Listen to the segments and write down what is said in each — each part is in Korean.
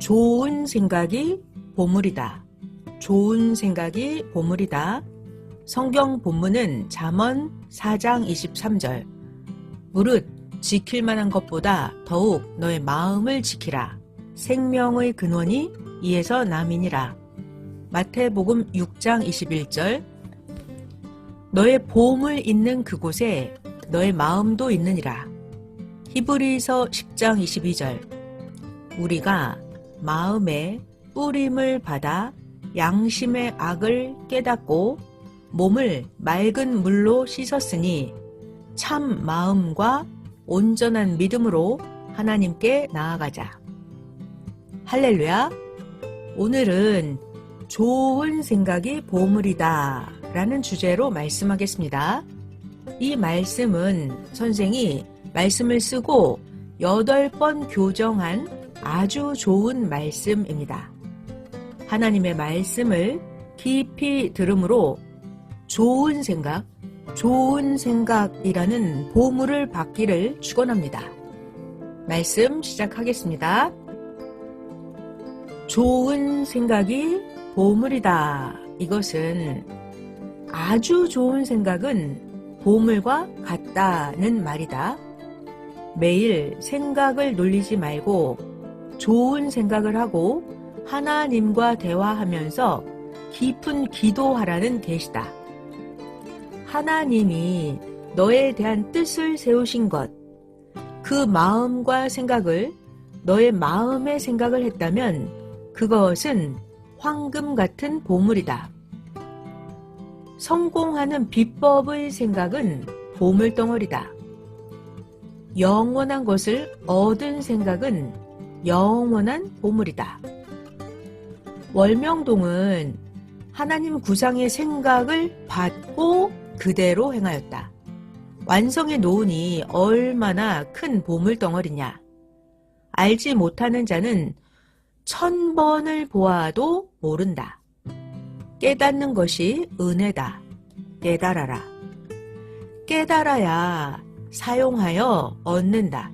좋은 생각이 보물이다. 좋은 생각이 보물이다. 성경 본문은 잠언 4장 23절. 무릇 지킬 만한 것보다 더욱 너의 마음을 지키라. 생명의 근원이 이에서 남이니라. 마태복음 6장 21절. 너의 보물 있는 그곳에 너의 마음도 있느니라. 히브리서 10장 22절. 우리가 마음에 뿌림을 받아 양심의 악을 깨닫고 몸을 맑은 물로 씻었으니 참 마음과 온전한 믿음으로 하나님께 나아가자. 할렐루야. 오늘은 좋은 생각이 보물이다 라는 주제로 말씀하겠습니다. 이 말씀은 선생이 말씀을 쓰고 8번 교정한 아주 좋은 말씀입니다. 하나님의 말씀을 깊이 들음으로 좋은 생각이라는 보물을 받기를 축원합니다. 말씀 시작하겠습니다. 좋은 생각이 보물이다. 이것은 아주 좋은 생각은 보물과 같다는 말이다. 매일 생각을 놀리지 말고 좋은 생각을 하고 하나님과 대화하면서 깊은 기도하라는 계시다. 하나님이 너에 대한 뜻을 세우신 것, 그 마음과 생각을 너의 마음의 생각을 했다면 그것은 황금 같은 보물이다. 성공하는 비법의 생각은 보물덩어리다. 영원한 것을 얻은 생각은 영원한 보물이다. 월명동은 하나님 구상의 생각을 받고 그대로 행하였다. 완성해 놓으니 얼마나 큰 보물덩어리냐. 알지 못하는 자는 1000번을 보아도 모른다. 깨닫는 것이 은혜다. 깨달아라. 깨달아야 사용하여 얻는다.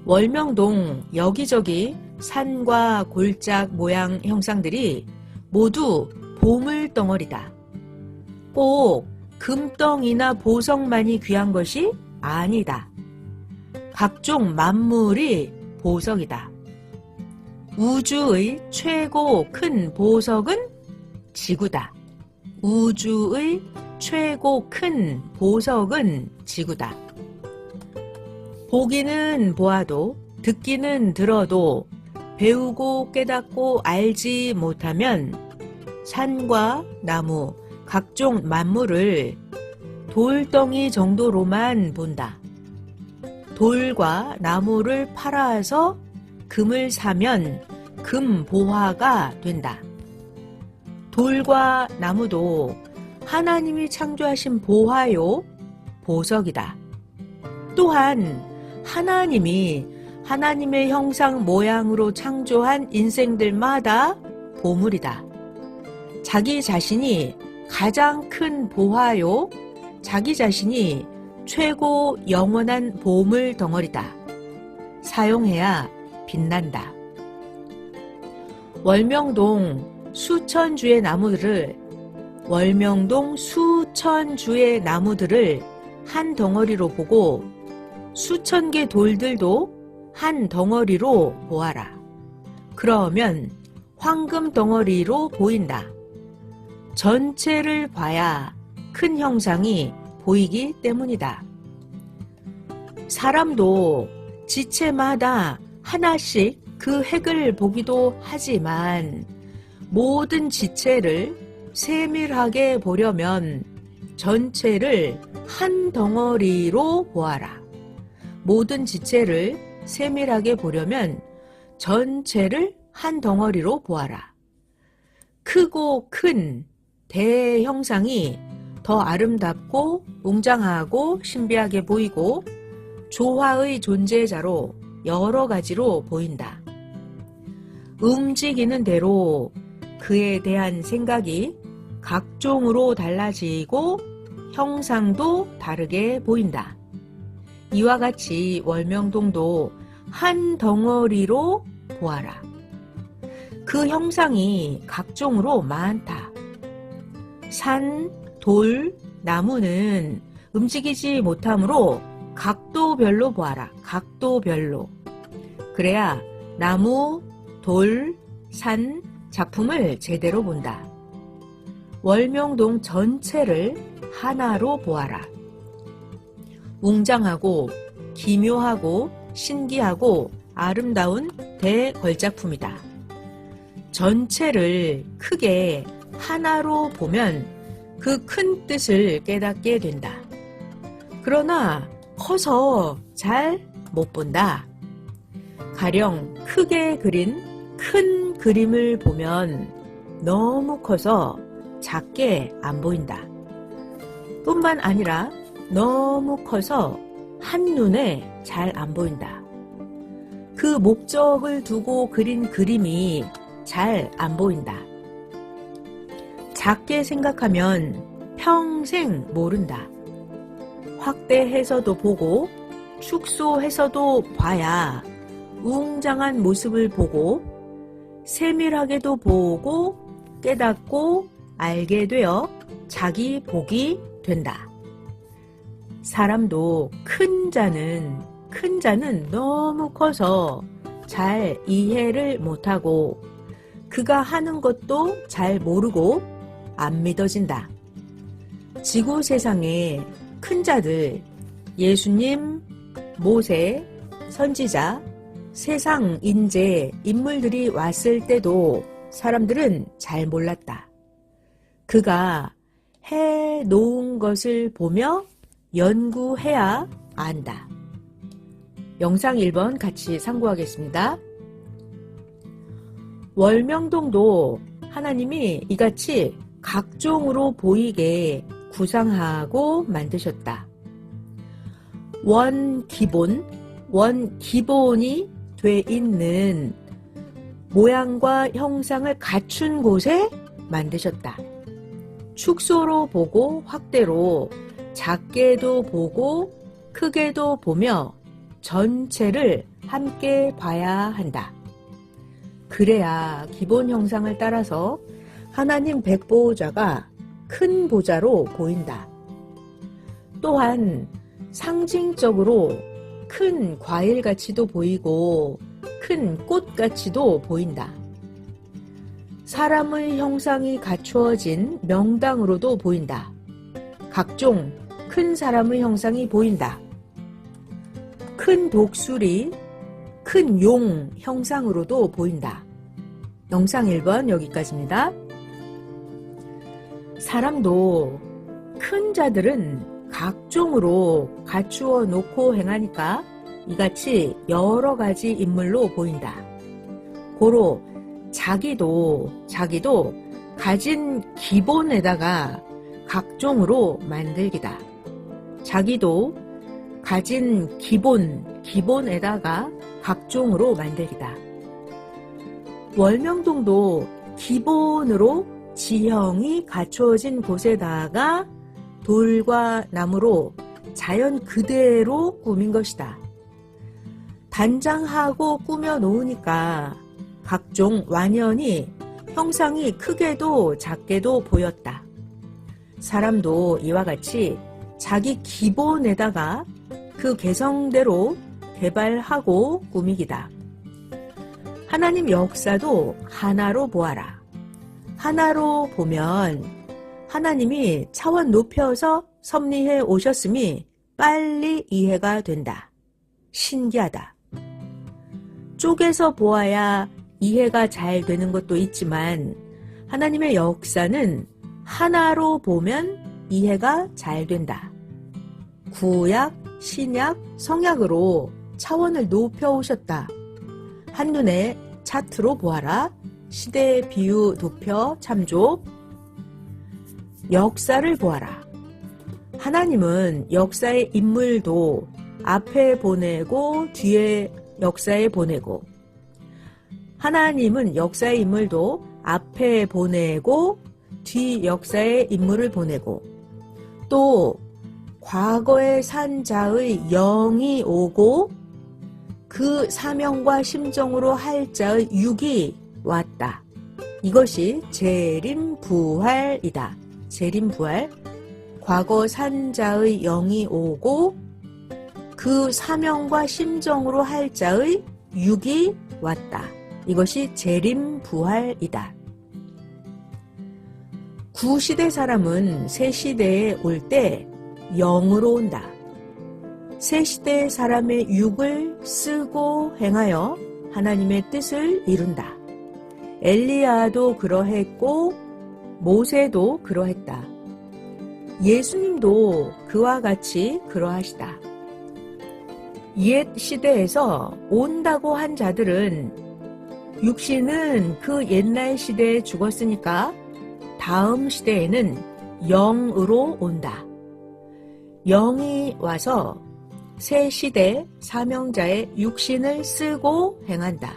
월명동 여기저기 산과 골짝 모양 형상들이 모두 보물덩어리다. 꼭 금덩이나 보석만이 귀한 것이 아니다. 각종 만물이 보석이다. 우주의 최고 큰 보석은 지구다. 우주의 최고 큰 보석은 지구다. 보기는 보아도 듣기는 들어도 배우고 깨닫고 알지 못하면 산과 나무, 각종 만물을 돌덩이 정도로만 본다. 돌과 나무를 팔아서 금을 사면 금보화가 된다. 돌과 나무도 하나님이 창조하신 보화요, 보석이다. 또한 하나님이 하나님의 형상 모양으로 창조한 인생들마다 보물이다. 자기 자신이 가장 큰 보화요, 자기 자신이 최고 영원한 보물 덩어리다. 사용해야 빛난다. 월명동 수천 주의 나무들을 한 덩어리로 보고 수천 개 돌들도 한 덩어리로 보아라. 그러면 황금 덩어리로 보인다. 전체를 봐야 큰 형상이 보이기 때문이다. 사람도 지체마다 하나씩 그 획을 보기도 하지만 모든 지체를 세밀하게 보려면 전체를 한 덩어리로 보아라. 모든 지체를 세밀하게 보려면 전체를 한 덩어리로 보아라. 크고 큰 대형상이 더 아름답고 웅장하고 신비하게 보이고 조화의 존재자로 여러 가지로 보인다. 움직이는 대로 그에 대한 생각이 각종으로 달라지고 형상도 다르게 보인다. 이와 같이 월명동도 한 덩어리로 보아라. 그 형상이 각종으로 많다. 산, 돌, 나무는 움직이지 못하므로 각도별로 보아라. 각도별로. 그래야 나무, 돌, 산, 작품을 제대로 본다. 월명동 전체를 하나로 보아라. 웅장하고 기묘하고 신기하고 아름다운 대걸작품이다. 전체를 크게 하나로 보면 그 큰 뜻을 깨닫게 된다. 그러나 커서 잘 못 본다. 가령 크게 그린 큰 그림을 보면 너무 커서 작게 안 보인다. 뿐만 아니라 너무 커서 한눈에 잘 안 보인다. 그 목적을 두고 그린 그림이 잘 안 보인다. 작게 생각하면 평생 모른다. 확대해서도 보고 축소해서도 봐야 웅장한 모습을 보고 세밀하게도 보고 깨닫고 알게 되어 자기 복이 된다. 사람도 큰 자는 너무 커서 잘 이해를 못하고 그가 하는 것도 잘 모르고 안 믿어진다. 지구 세상에 큰 자들, 예수님, 모세, 선지자, 세상 인재, 인물들이 왔을 때도 사람들은 잘 몰랐다. 그가 해 놓은 것을 보며 연구해야 안다. 영상 1번 같이 참고하겠습니다. 월명동도 하나님이 이같이 각종으로 보이게 구상하고 만드셨다. 원기본이 돼 있는 모양과 형상을 갖춘 곳에 만드셨다. 축소로 보고 확대로 작게도 보고 크게도 보며 전체를 함께 봐야 한다. 그래야 기본 형상을 따라서 하나님 백보자가 큰 보자로 보인다. 또한 상징적으로 큰 과일같이도 보이고 큰 꽃같이도 보인다. 사람의 형상이 갖추어진 명당으로도 보인다. 각종 큰 사람의 형상이 보인다. 큰 독수리, 큰 용 형상으로도 보인다. 영상 1번 여기까지입니다. 사람도 큰 자들은 각종으로 갖추어 놓고 행하니까 이같이 여러 가지 인물로 보인다. 고로 자기도 가진 기본에다가 각종으로 만들기다. 자기도 가진 기본에다가 각종으로 만들기다. 월명동도 기본으로 지형이 갖추어진 곳에다가 돌과 나무로 자연 그대로 꾸민 것이다. 단장하고 꾸며 놓으니까 각종 완연히 형상이 크게도 작게도 보였다. 사람도 이와 같이 자기 기본에다가 그 개성대로 개발하고 꾸미기다. 하나님 역사도 하나로 보아라. 하나로 보면 하나님이 차원 높여서 섭리해 오셨음이 빨리 이해가 된다. 신기하다. 쪼개서 보아야 이해가 잘 되는 것도 있지만 하나님의 역사는 하나로 보면 이해가 잘 된다. 구약, 신약, 성약으로 차원을 높여 오셨다. 한눈에 차트로 보아라. 시대, 비유, 도표, 참조. 역사를 보아라. 하나님은 역사의 인물도 앞에 보내고 뒤에 역사에 보내고, 하나님은 역사의 인물도 앞에 보내고 뒤 역사의 인물을 보내고, 또 과거에 산 자의 영이 오고 그 사명과 심정으로 할 자의 육이 왔다. 이것이 재림부활이다. 재림부활. 과거 산 자의 영이 오고 그 사명과 심정으로 할 자의 육이 왔다. 이것이 재림부활이다. 구시대 사람은 새시대에 올 때 영으로 온다. 새시대 사람의 육을 쓰고 행하여 하나님의 뜻을 이룬다. 엘리야도 그러했고 모세도 그러했다. 예수님도 그와 같이 그러하시다. 옛 시대에서 온다고 한 자들은 육신은 그 옛날 시대에 죽었으니까 다음 시대에는 영으로 온다. 영이 와서 새 시대 사명자의 육신을 쓰고 행한다.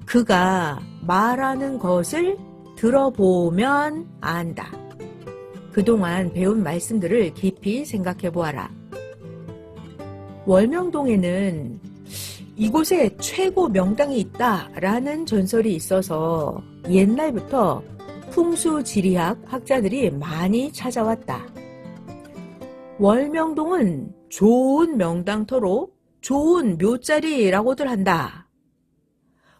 그가 말하는 것을 들어보면 안다. 그동안 배운 말씀들을 깊이 생각해 보아라. 월명동에는 이곳에 최고 명당이 있다라는 전설이 있어서 옛날부터 풍수지리학 학자들이 많이 찾아왔다. 월명동은 좋은 명당터로 좋은 묘자리라고들 한다.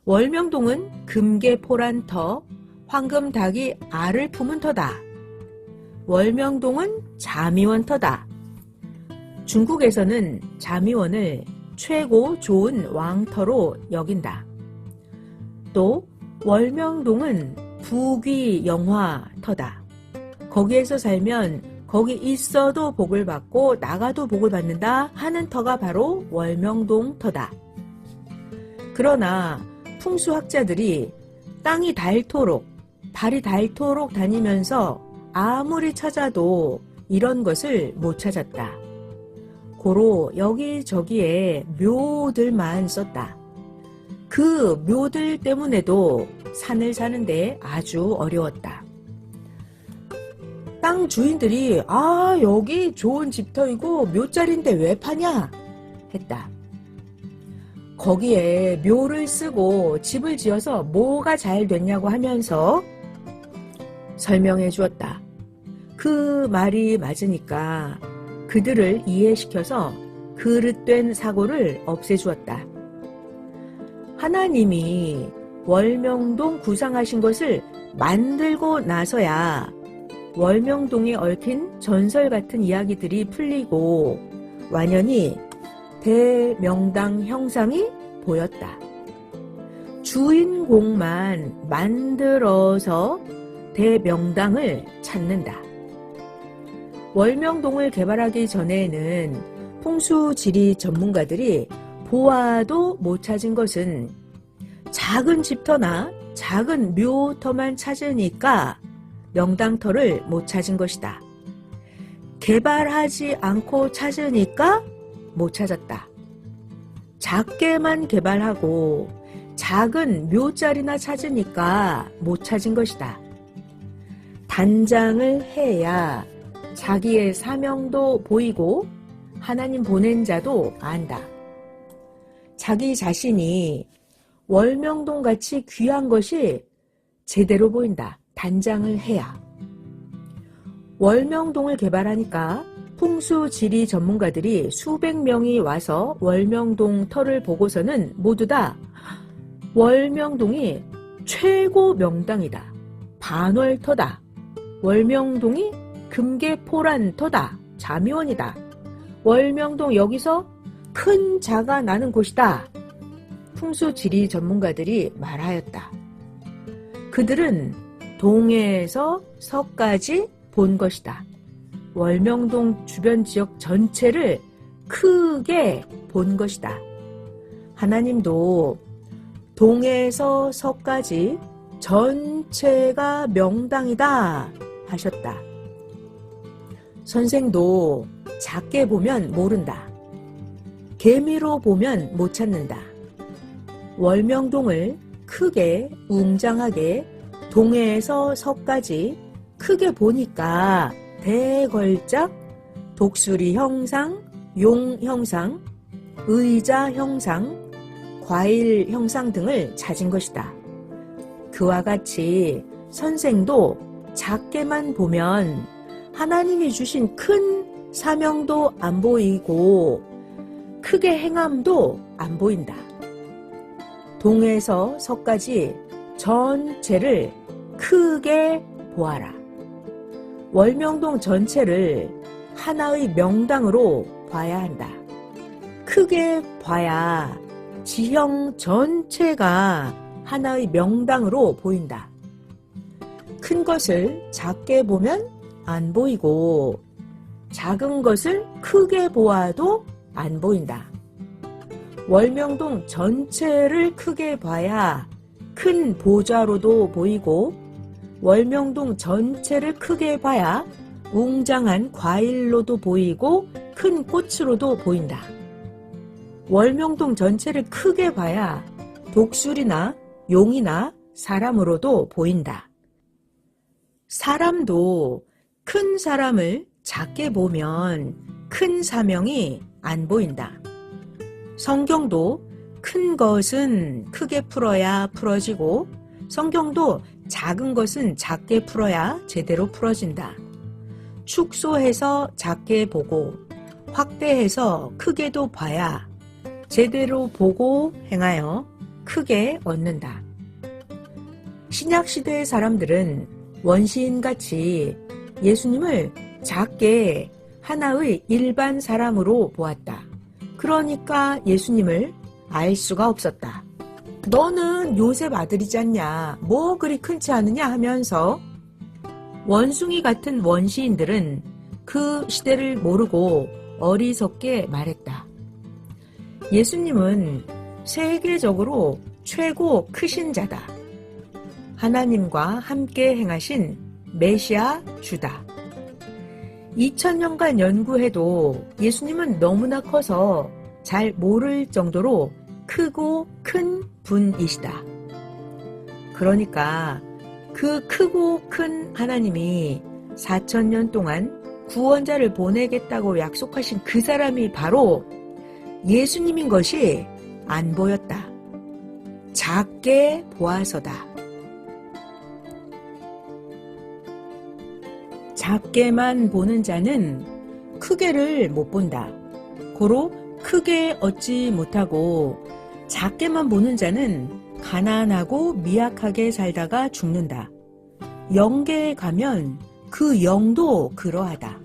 월명동은 금계포란 터, 황금닭이 알을 품은 터다. 월명동은 자미원터다. 중국에서는 자미원을 최고 좋은 왕터로 여긴다. 또 월명동은 부귀영화터다. 거기에서 살면 거기 있어도 복을 받고 나가도 복을 받는다 하는 터가 바로 월명동 터다. 그러나 풍수학자들이 땅이 닳도록 달이 닳도록 다니면서 아무리 찾아도 이런 것을 못 찾았다. 고로 여기저기에 묘들만 썼다. 그 묘들 때문에도 산을 사는데 아주 어려웠다. 땅 주인들이 여기 좋은 집터이고 묘자리인데 왜 파냐? 했다. 거기에 묘를 쓰고 집을 지어서 뭐가 잘 됐냐고 하면서 설명해 주었다. 그 말이 맞으니까 그들을 이해시켜서 그릇된 사고를 없애주었다. 하나님이 월명동 구상하신 것을 만들고 나서야 월명동에 얽힌 전설 같은 이야기들이 풀리고 완연히 대명당 형상이 보였다. 주인공만 만들어서 대명당을 찾는다. 월명동을 개발하기 전에는 풍수지리 전문가들이 보아도 못 찾은 것은 작은 집터나 작은 묘터만 찾으니까 명당터를 못 찾은 것이다. 개발하지 않고 찾으니까 못 찾았다. 작게만 개발하고 작은 묘자리나 찾으니까 못 찾은 것이다. 단장을 해야 자기의 사명도 보이고 하나님 보낸 자도 안다. 자기 자신이 월명동같이 귀한 것이 제대로 보인다. 단장을 해야. 월명동을 개발하니까 풍수지리 전문가들이 수백 명이 와서 월명동 터를 보고서는 모두 다 월명동이 최고 명당이다. 반월터다. 월명동이 금계포란 터다. 자미원이다. 월명동 여기서 큰 자가 나는 곳이다. 풍수지리 전문가들이 말하였다. 그들은 동에서 서까지 본 것이다. 월명동 주변 지역 전체를 크게 본 것이다. 하나님도 동에서 서까지 전체가 명당이다 하셨다. 선생도 작게 보면 모른다. 개미로 보면 못 찾는다. 월명동을 크게 웅장하게 동에서 서까지 크게 보니까 대걸작 독수리 형상, 용 형상, 의자 형상, 과일 형상 등을 찾은 것이다. 그와 같이 선생도 작게만 보면 하나님이 주신 큰 사명도 안 보이고 크게 행함도 안 보인다. 동에서 서까지 전체를 크게 보아라. 월명동 전체를 하나의 명당으로 봐야 한다. 크게 봐야 지형 전체가 하나의 명당으로 보인다. 큰 것을 작게 보면 안 보이고 작은 것을 크게 보아도 안 보인다. 월명동 전체를 크게 봐야 큰 보좌로도 보이고 월명동 전체를 크게 봐야 웅장한 과일로도 보이고 큰 꽃으로도 보인다. 월명동 전체를 크게 봐야 독수리나 용이나 사람으로도 보인다. 사람도 큰 사람을 작게 보면 큰 사명이 안 보인다. 성경도 큰 것은 크게 풀어야 풀어지고 성경도 작은 것은 작게 풀어야 제대로 풀어진다. 축소해서 작게 보고 확대해서 크게도 봐야 제대로 보고 행하여 크게 얻는다. 신약시대의 사람들은 원시인같이 예수님을 작게 하나의 일반 사람으로 보았다. 그러니까 예수님을 알 수가 없었다. 너는 요셉 아들이지 않냐? 뭐 그리 큰지 않느냐 하면서 원숭이 같은 원시인들은 그 시대를 모르고 어리석게 말했다. 예수님은 세계적으로 최고 크신 자다. 하나님과 함께 행하신 메시아 주다. 2000년간 연구해도 예수님은 너무나 커서 잘 모를 정도로 크고 큰 분이시다. 그러니까 그 크고 큰 하나님이 4000년 동안 구원자를 보내겠다고 약속하신 그 사람이 바로 예수님인 것이 안 보였다. 작게 보아서다. 작게만 보는 자는 크게를 못 본다. 고로 크게 얻지 못하고 작게만 보는 자는 가난하고 미약하게 살다가 죽는다. 영계에 가면 그 영도 그러하다.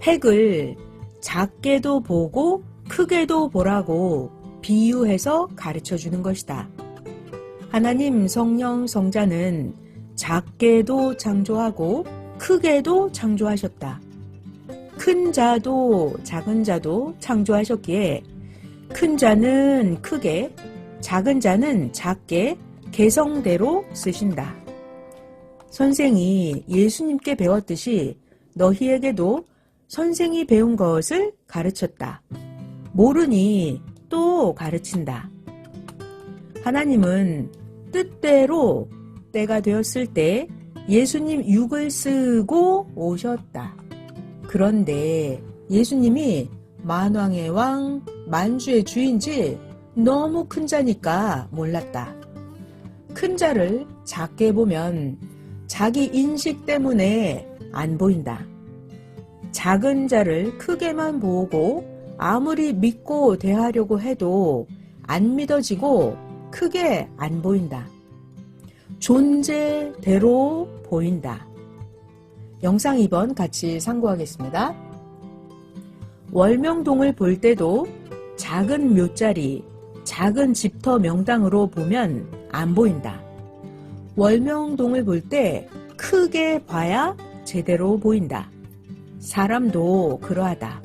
핵을 작게도 보고 크게도 보라고 비유해서 가르쳐주는 것이다. 하나님 성령 성자는 작게도 창조하고 크게도 창조하셨다. 큰 자도 작은 자도 창조하셨기에 큰 자는 크게, 작은 자는 작게 개성대로 쓰신다. 선생이 예수님께 배웠듯이 너희에게도 선생이 배운 것을 가르쳤다. 모르니 또 가르친다. 하나님은 뜻대로 때가 되었을 때 예수님 육을 쓰고 오셨다. 그런데 예수님이 만왕의 왕, 만주의 주인지 너무 큰 자니까 몰랐다. 큰 자를 작게 보면 자기 인식 때문에 안 보인다. 작은 자를 크게만 보고 아무리 믿고 대하려고 해도 안 믿어지고 크게 안 보인다. 존재대로 보인다. 영상 2번 같이 상고하겠습니다. 월명동을 볼 때도 작은 묘자리, 작은 집터 명당으로 보면 안 보인다. 월명동을 볼 때 크게 봐야 제대로 보인다. 사람도 그러하다.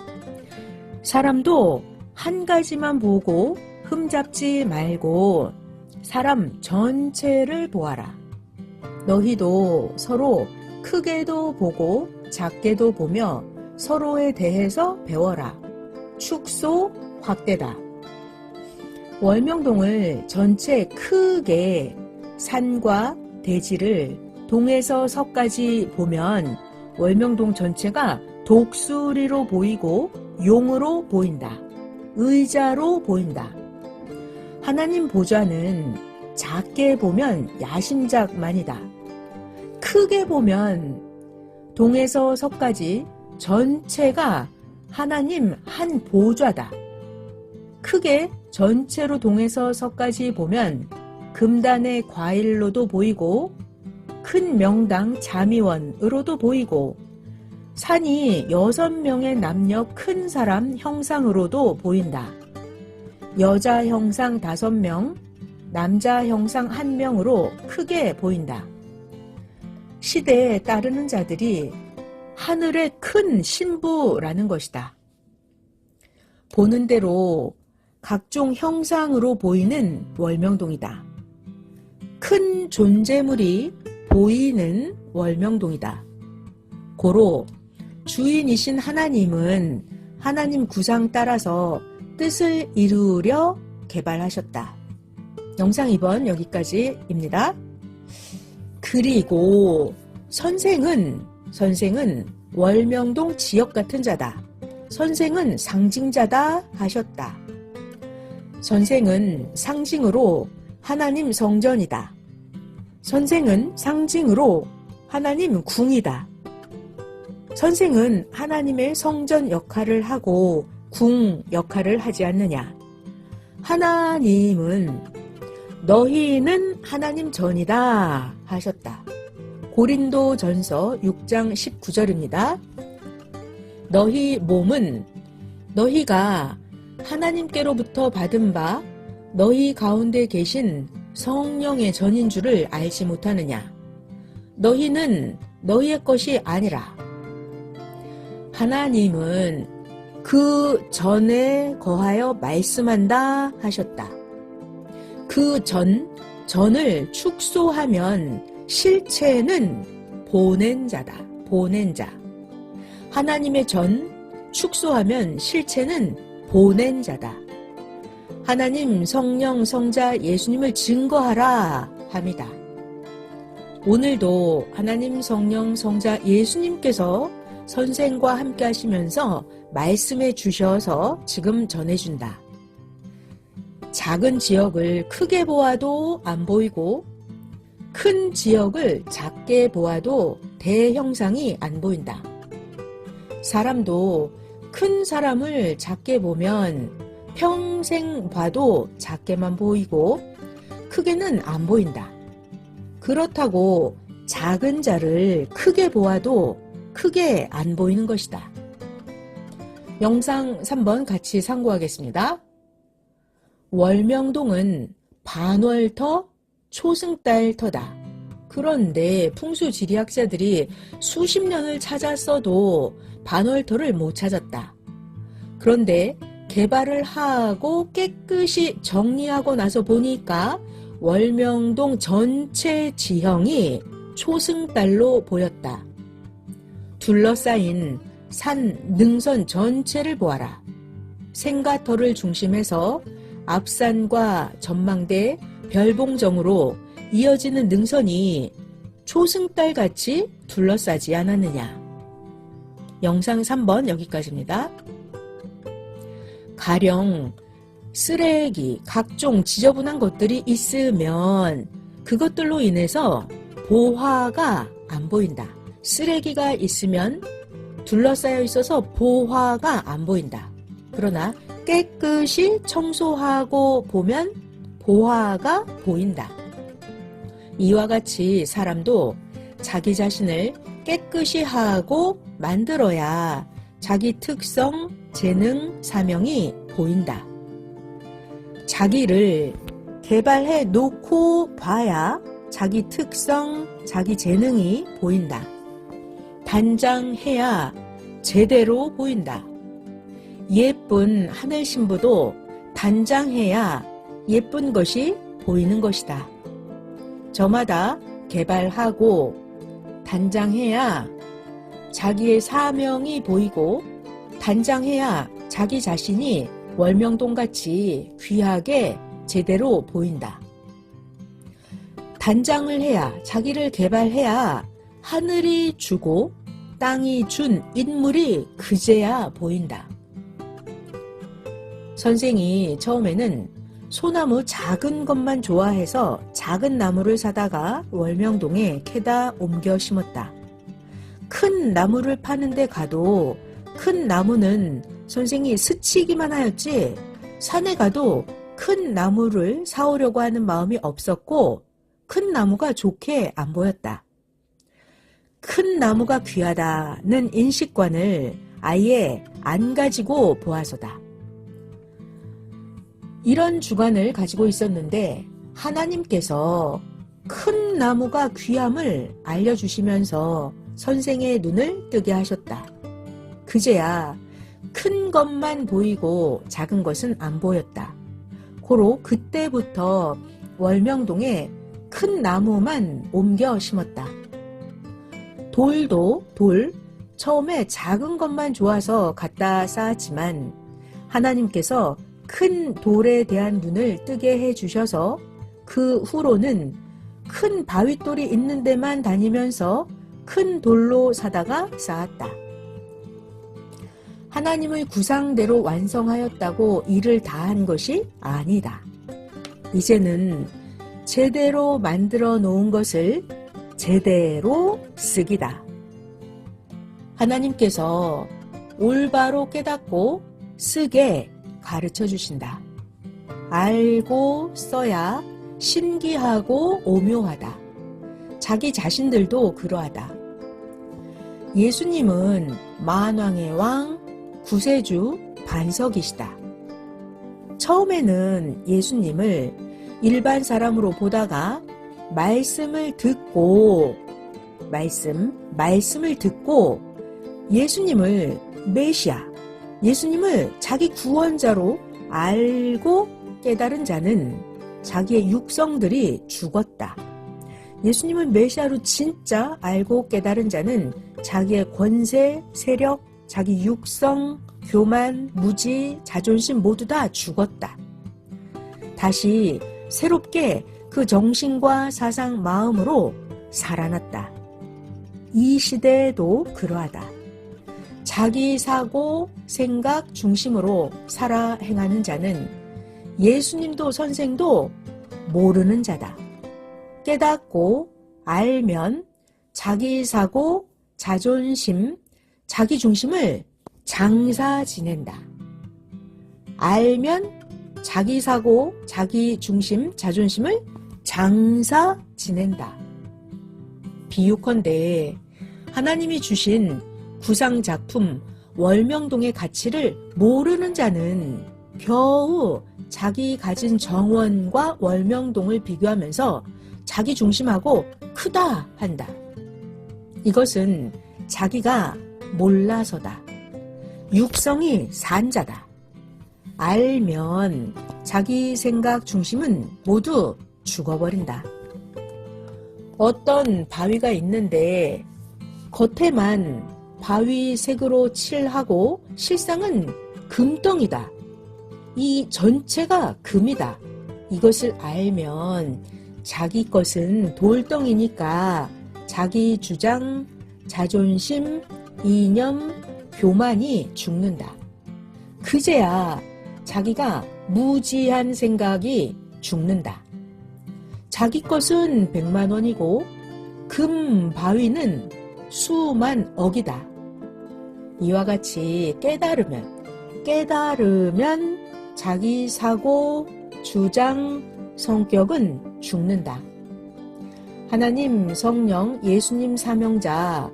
사람도 한 가지만 보고 흠잡지 말고 사람 전체를 보아라. 너희도 서로 크게도 보고 작게도 보며 서로에 대해서 배워라. 축소 확대다. 월명동을 전체 크게 산과 대지를 동에서 서까지 보면 월명동 전체가 독수리로 보이고 용으로 보인다. 의자로 보인다. 하나님 보좌는 작게 보면 야심작만이다. 크게 보면 동에서 서까지 전체가 하나님 한 보좌다. 크게 전체로 동에서 서까지 보면 금단의 과일로도 보이고 큰 명당 자미원으로도 보이고 산이 6명의 남녀 큰 사람 형상으로도 보인다. 여자 형상 5명, 남자 형상 1명으로 크게 보인다. 시대에 따르는 자들이 하늘의 큰 신부라는 것이다. 보는 대로 각종 형상으로 보이는 월명동이다. 큰 존재물이 보이는 월명동이다. 고로 주인이신 하나님은 하나님 구상 따라서 뜻을 이루려 개발하셨다. 영상 2번 여기까지입니다. 그리고 선생은 월명동 지역 같은 자다. 선생은 상징자다 하셨다. 선생은 상징으로 하나님 성전이다. 선생은 상징으로 하나님 궁이다. 선생은 하나님의 성전 역할을 하고 궁 역할을 하지 않느냐. 하나님은 너희는 하나님 전이다 하셨다. 고린도 전서 6장 19절입니다. 너희 몸은 너희가 하나님께로부터 받은 바 너희 가운데 계신 성령의 전인 줄을 알지 못하느냐. 너희는 너희의 것이 아니라 하나님은 그 전에 거하여 말씀한다 하셨다. 그 전을 축소하면 실체는 보낸 자다. 보낸 자. 하나님의 전 축소하면 실체는 보낸 자다. 하나님 성령 성자 예수님을 증거하라 합니다. 오늘도 하나님 성령 성자 예수님께서 선생과 함께 하시면서 말씀해 주셔서 지금 전해준다. 작은 지역을 크게 보아도 안 보이고 큰 지역을 작게 보아도 대형상이 안 보인다. 사람도 큰 사람을 작게 보면 평생 봐도 작게만 보이고 크게는 안 보인다. 그렇다고 작은 자를 크게 보아도 크게 안 보이는 것이다. 영상 3번 같이 상고하겠습니다. 월명동은 반월터, 초승달터다. 그런데 풍수지리학자들이 수십 년을 찾았어도 반월터를 못 찾았다. 그런데 개발을 하고 깨끗이 정리하고 나서 보니까 월명동 전체 지형이 초승달로 보였다. 둘러싸인 산, 능선 전체를 보아라. 생가터를 중심해서 앞산과 전망대, 별봉정으로 이어지는 능선이 초승달같이 둘러싸지 않았느냐. 영상 3번 여기까지입니다. 가령 쓰레기, 각종 지저분한 것들이 있으면 그것들로 인해서 보화가 안 보인다. 쓰레기가 있으면 둘러싸여 있어서 보화가 안 보인다. 그러나 깨끗이 청소하고 보면 보화가 보인다. 이와 같이 사람도 자기 자신을 깨끗이 하고 만들어야 자기 특성, 재능, 사명이 보인다. 자기를 개발해 놓고 봐야 자기 특성, 자기 재능이 보인다. 단장해야 제대로 보인다. 예쁜 하늘 신부도 단장해야 예쁜 것이 보이는 것이다. 저마다 개발하고 단장해야 자기의 사명이 보이고 단장해야 자기 자신이 월명동같이 귀하게 제대로 보인다. 단장을 해야, 자기를 개발해야 하늘이 주고 땅이 준 인물이 그제야 보인다. 선생이 처음에는 소나무 작은 것만 좋아해서 작은 나무를 사다가 월명동에 캐다 옮겨 심었다. 큰 나무를 파는데 가도 큰 나무는 선생이 스치기만 하였지 산에 가도 큰 나무를 사오려고 하는 마음이 없었고 큰 나무가 좋게 안 보였다. 큰 나무가 귀하다는 인식관을 아예 안 가지고 보아서다. 이런 주관을 가지고 있었는데 하나님께서 큰 나무가 귀함을 알려주시면서 선생의 눈을 뜨게 하셨다. 그제야 큰 것만 보이고 작은 것은 안 보였다. 고로 그때부터 월명동에 큰 나무만 옮겨 심었다. 돌도 처음에 작은 것만 좋아서 갖다 쌓았지만 하나님께서 큰 돌에 대한 눈을 뜨게 해주셔서 그 후로는 큰 바윗돌이 있는 데만 다니면서 큰 돌로 사다가 쌓았다. 하나님의 구상대로 완성하였다고 일을 다한 것이 아니다. 이제는 제대로 만들어 놓은 것을 제대로 쓰기다. 하나님께서 올바로 깨닫고 쓰게 가르쳐 주신다. 알고 써야 신기하고 오묘하다. 자기 자신들도 그러하다. 예수님은 만왕의 왕, 구세주, 반석이시다. 처음에는 예수님을 일반 사람으로 보다가 말씀을 듣고 예수님을 메시아, 예수님을 자기 구원자로 알고 깨달은 자는 자기의 육성들이 죽었다. 예수님을 메시아로 진짜 알고 깨달은 자는 자기의 권세, 세력, 자기 육성, 교만, 무지, 자존심 모두 다 죽었다. 다시 새롭게 그 정신과 사상, 마음으로 살아났다. 이 시대에도 그러하다. 자기 사고, 생각 중심으로 살아 행하는 자는 예수님도 선생도 모르는 자다. 깨닫고 알면 자기 사고, 자존심, 자기 중심을 장사 지낸다. 알면 자기 사고, 자기 중심, 자존심을 장사 지낸다. 비유컨대 하나님이 주신 구상작품 월명동의 가치를 모르는 자는 겨우 자기 가진 정원과 월명동을 비교하면서 자기 중심하고 크다 한다. 이것은 자기가 몰라서다. 육성이 산자다. 알면 자기 생각 중심은 모두 죽어버린다. 어떤 바위가 있는데 겉에만 바위색으로 칠하고 실상은 금덩이다. 이 전체가 금이다. 이것을 알면 자기 것은 돌덩이니까 자기 주장, 자존심, 이념, 교만이 죽는다. 그제야 자기가 무지한 생각이 죽는다. 자기 것은 100만 원이고 금 바위는 수만 억이다. 이와 같이 깨달으면 자기 사고, 주장, 성격은 죽는다. 하나님, 성령, 예수님 사명자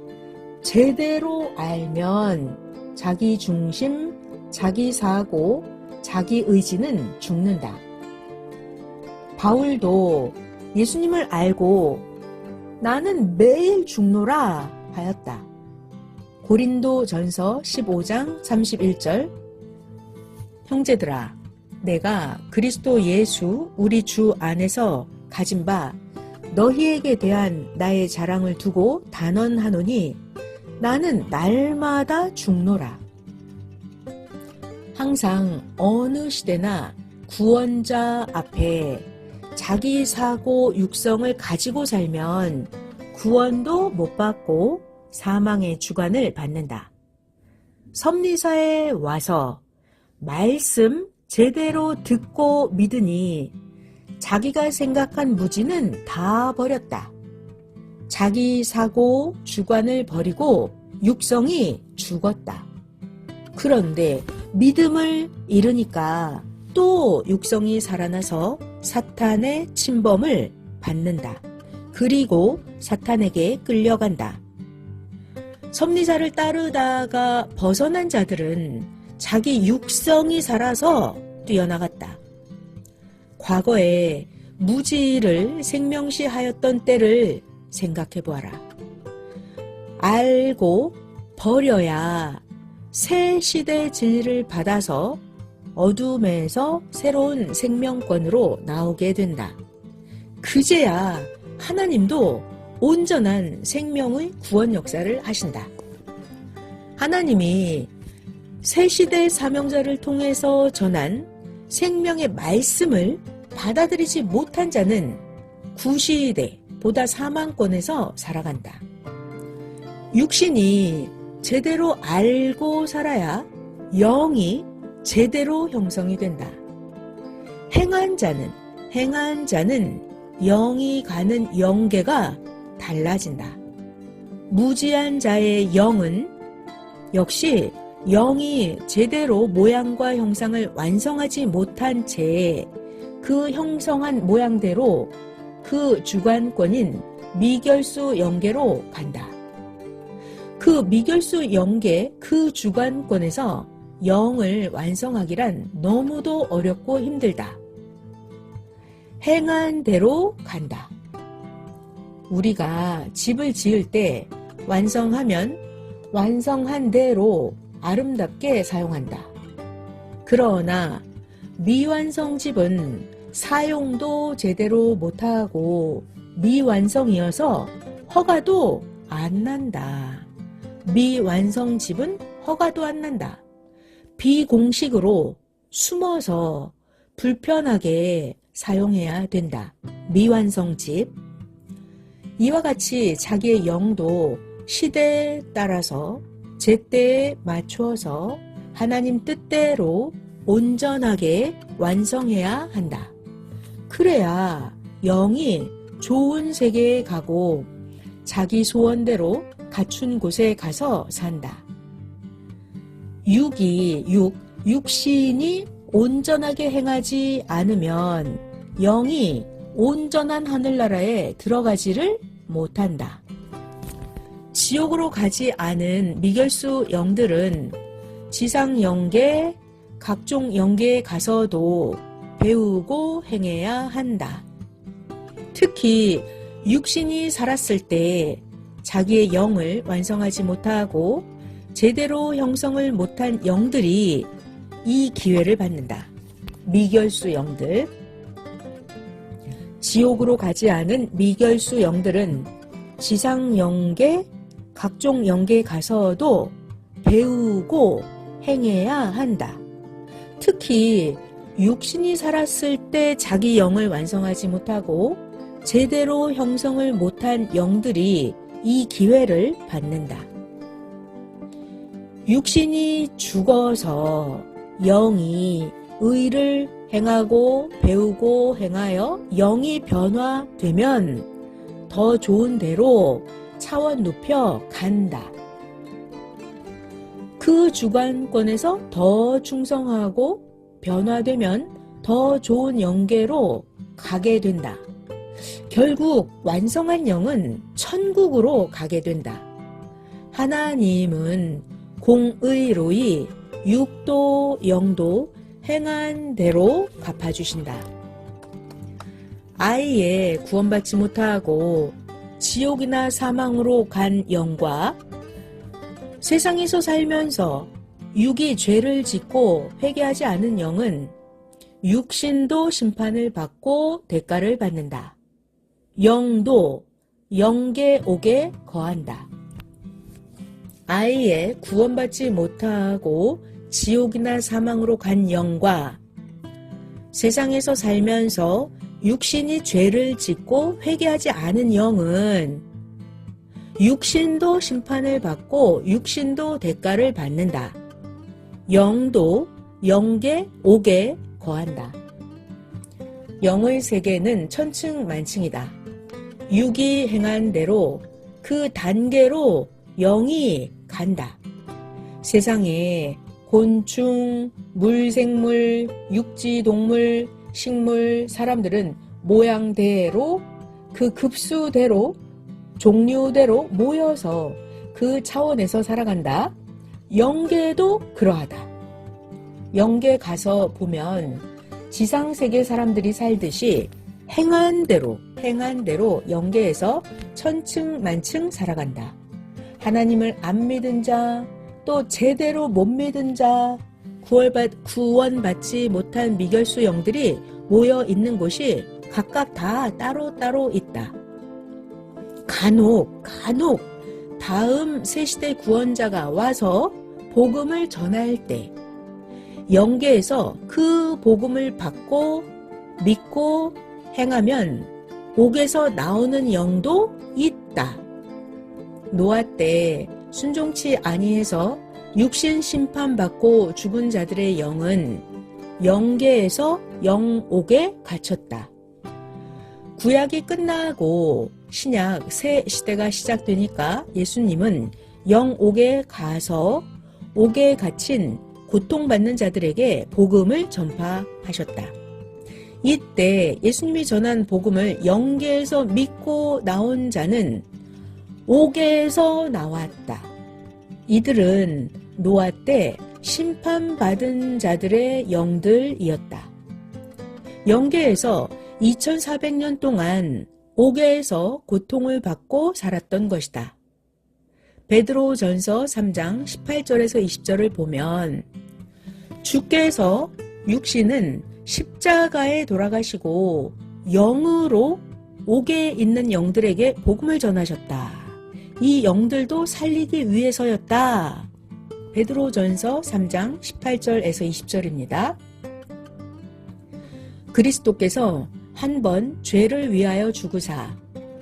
제대로 알면 자기 중심, 자기 사고, 자기 의지는 죽는다. 바울도 예수님을 알고 나는 매일 죽노라 하였다. 고린도전서 15장 31절 형제들아, 내가 그리스도 예수 우리 주 안에서 가진 바 너희에게 대한 나의 자랑을 두고 단언하노니 나는 날마다 죽노라. 항상 어느 시대나 구원자 앞에 자기 사고 육성을 가지고 살면 구원도 못 받고 사망의 주관을 받는다. 섭리사에 와서 말씀 제대로 듣고 믿으니 자기가 생각한 무지는 다 버렸다. 자기 사고 주관을 버리고 육성이 죽었다. 그런데 믿음을 잃으니까 또 육성이 살아나서 사탄의 침범을 받는다. 그리고 사탄에게 끌려간다. 섭리자를 따르다가 벗어난 자들은 자기 육성이 살아서 뛰어나갔다. 과거에 무지를 생명시하였던 때를 생각해 보아라. 알고 버려야 새 시대 진리를 받아서 어둠에서 새로운 생명권으로 나오게 된다. 그제야 하나님도 온전한 생명의 구원 역사를 하신다. 하나님이 새 시대 사명자를 통해서 전한 생명의 말씀을 받아들이지 못한 자는 구시대보다 사망권에서 살아간다. 육신이 제대로 알고 살아야 영이 제대로 형성이 된다. 행한 자는 영이 가는 영계가 달라진다. 무지한 자의 영은 역시 영이 제대로 모양과 형상을 완성하지 못한 채 그 형성한 모양대로 그 주관권인 미결수 영계로 간다. 그 미결수 영계, 그 주관권에서 영을 완성하기란 너무도 어렵고 힘들다. 행한 대로 간다. 우리가 집을 지을 때 완성하면 완성한 대로 아름답게 사용한다. 그러나 미완성 집은 사용도 제대로 못하고 미완성이어서 허가도 안 난다. 미완성 집은 허가도 안 난다. 비공식으로 숨어서 불편하게 사용해야 된다. 미완성 집. 이와 같이 자기의 영도 시대에 따라서 제때에 맞추어서 하나님 뜻대로 온전하게 완성해야 한다. 그래야 영이 좋은 세계에 가고 자기 소원대로 갖춘 곳에 가서 산다. 육신이 온전하게 행하지 않으면 영이 온전한 하늘나라에 들어가지를 못한다. 지옥으로 가지 않은 미결수 영들은 지상 영계, 각종 영계에 가서도 배우고 행해야 한다. 특히 육신이 살았을 때 자기의 영을 완성하지 못하고 제대로 형성을 못한 영들이 이 기회를 받는다. 미결수 영들. 지옥으로 가지 않은 미결수 영들은 지상 영계, 각종 영계에 가서도 배우고 행해야 한다. 특히 육신이 살았을 때 자기 영을 완성하지 못하고 제대로 형성을 못한 영들이 이 기회를 받는다. 육신이 죽어서 영이 의를 행하고 배우고 행하여 영이 변화되면 더 좋은 대로 차원 높여 간다. 그 주관권에서 더 충성하고 변화되면 더 좋은 영계로 가게 된다. 결국 완성한 영은 천국으로 가게 된다. 하나님은 공의로이 육도 영도 행한 대로 갚아주신다. 아예 구원받지 못하고 지옥이나 사망으로 간 영과 세상에서 살면서 육이 죄를 짓고 회개하지 않은 영은 육신도 심판을 받고 대가를 받는다. 영도 영계 옥에 거한다. 아예 구원받지 못하고 지옥이나 사망으로 간 영과 세상에서 살면서 육신이 죄를 짓고 회개하지 않은 영은 육신도 심판을 받고 육신도 대가를 받는다. 영도 영계 옥에 거한다. 영의 세계는 천층만층이다. 육이 행한 대로 그 단계로 영이 간다. 세상에 곤충, 물생물, 육지동물, 식물, 사람들은 모양대로 그 급수대로 종류대로 모여서 그 차원에서 살아간다. 영계도 그러하다. 영계 가서 보면 지상세계 사람들이 살듯이 행한 대로 영계에서 천층만층 살아간다. 하나님을 안 믿은 자, 또 제대로 못 믿은 자, 구원받지 못한 미결수 영들이 모여 있는 곳이 각각 다 따로따로 있다. 간혹 다음 세시대 구원자가 와서 복음을 전할 때 영계에서 그 복음을 받고 믿고 행하면 옥에서 나오는 영도 있다. 노아 때 순종치 아니해서 육신 심판받고 죽은 자들의 영은 영계에서 영옥에 갇혔다. 구약이 끝나고 신약 새 시대가 시작되니까 예수님은 영옥에 가서 옥에 갇힌 고통받는 자들에게 복음을 전파하셨다. 이때 예수님이 전한 복음을 영계에서 믿고 나온 자는 옥에서 나왔다. 이들은 노아 때 심판받은 자들의 영들이었다. 영계에서 2400년 동안 옥에서 고통을 받고 살았던 것이다. 베드로전서 3장 18절에서 20절을 보면 주께서 육신은 십자가에 돌아가시고 영으로 옥에 있는 영들에게 복음을 전하셨다. 이 영들도 살리기 위해서였다. 베드로전서 3장 18절에서 20절입니다. 그리스도께서 한 번 죄를 위하여 죽으사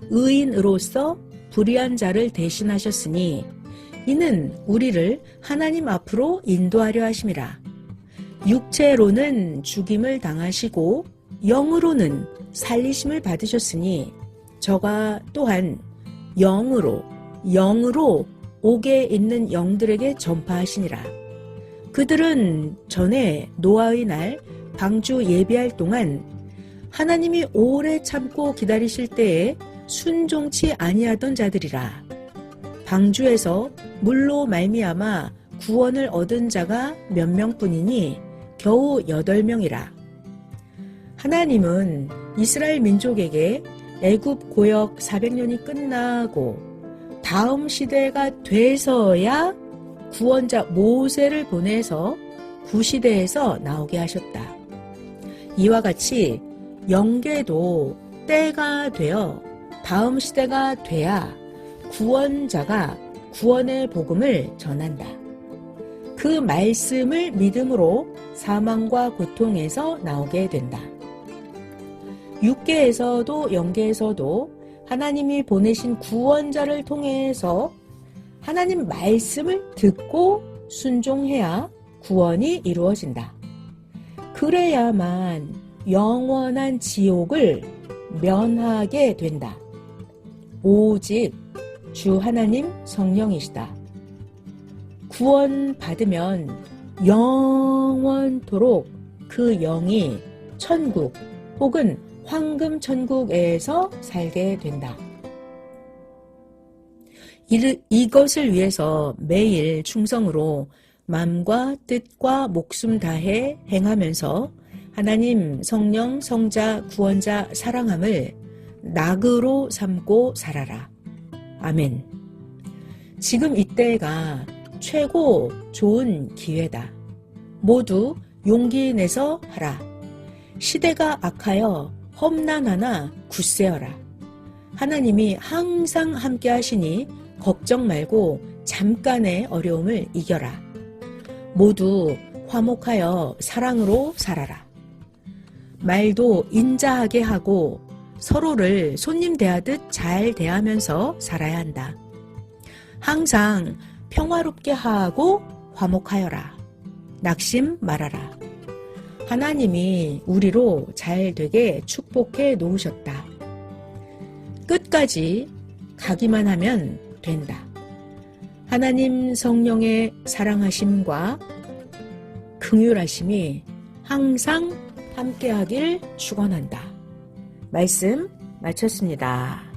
의인으로서 불의한 자를 대신하셨으니 이는 우리를 하나님 앞으로 인도하려 하심이라. 육체로는 죽임을 당하시고 영으로는 살리심을 받으셨으니 저가 또한 영으로 옥에 있는 영들에게 전파하시니라. 그들은 전에 노아의 날 방주 예비할 동안 하나님이 오래 참고 기다리실 때에 순종치 아니하던 자들이라. 방주에서 물로 말미암아 구원을 얻은 자가 몇 명뿐이니 겨우 8명이라. 하나님은 이스라엘 민족에게 애굽 고역 400년이 끝나고 다음 시대가 돼서야 구원자 모세를 보내서 구시대에서 나오게 하셨다. 이와 같이 영계도 때가 되어 다음 시대가 돼야 구원자가 구원의 복음을 전한다. 그 말씀을 믿음으로 사망과 고통에서 나오게 된다. 육계에서도 영계에서도 하나님이 보내신 구원자를 통해서 하나님 말씀을 듣고 순종해야 구원이 이루어진다. 그래야만 영원한 지옥을 면하게 된다. 오직 주 하나님 성령이시다. 구원 받으면 영원토록 그 영이 천국 혹은 황금 천국에서 살게 된다. 이것을 위해서 매일 충성으로 마음과 뜻과 목숨 다해 행하면서 하나님, 성령, 성자, 구원자 사랑함을 낙으로 삼고 살아라. 아멘. 지금 이때가 최고 좋은 기회다. 모두 용기 내서 하라. 시대가 악하여 험난하나 굳세어라. 하나님이 항상 함께 하시니 걱정 말고 잠깐의 어려움을 이겨라. 모두 화목하여 사랑으로 살아라. 말도 인자하게 하고 서로를 손님 대하듯 잘 대하면서 살아야 한다. 항상 평화롭게 하고 화목하여라. 낙심 말아라. 하나님이 우리로 잘 되게 축복해 놓으셨다. 끝까지 가기만 하면 된다. 하나님 성령의 사랑하심과 긍휼하심이 항상 함께하길 축원한다. 말씀 마쳤습니다.